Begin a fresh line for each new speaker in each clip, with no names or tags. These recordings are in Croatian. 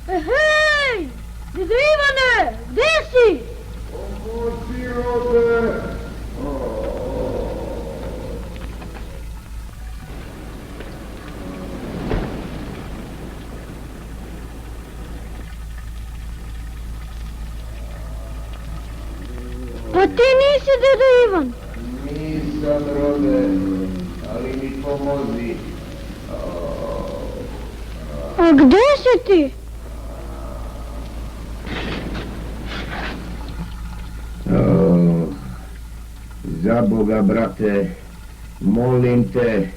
Hej! Dede Ivane, gde si?
Pomozio te!
Pa ti nisi Dede Ivan?
Nisam, rode, ali mi pomozi.
A gde si ti?
Za Boga, brate, molim te,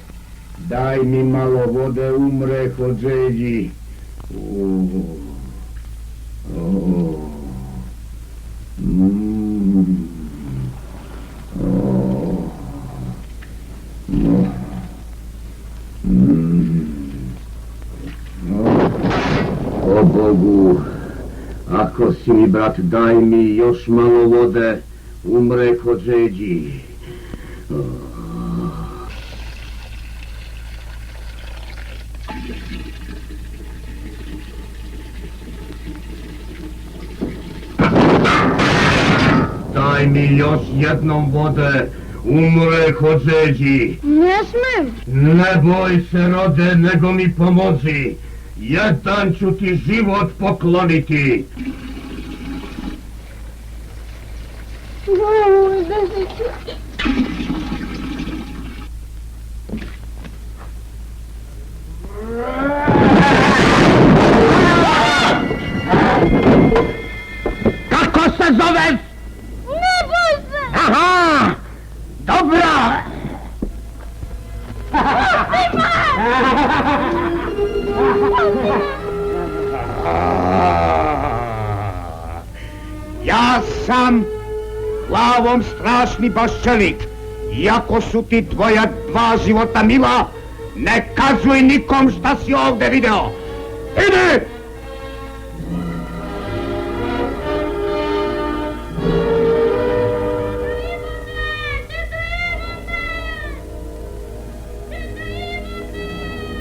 daj mi malo vode, umreh od žeđi. O Bogu, ako si mi, brat, daj mi još malo vode, umreh od žeđi. Daj mi još jednom vode, umreh od žeđi.
Ne smem.
Ne boj se, rode, nego mi pomozi. Jedan ću ti život pokloniti. Kako se zoveš?
Ne boj se!
Aha! Dobro! Ja sam glavom strašni baščelik. Iako su ti tvoja dva života mila, ne kazuj nikom šta si ovdje video. Idi!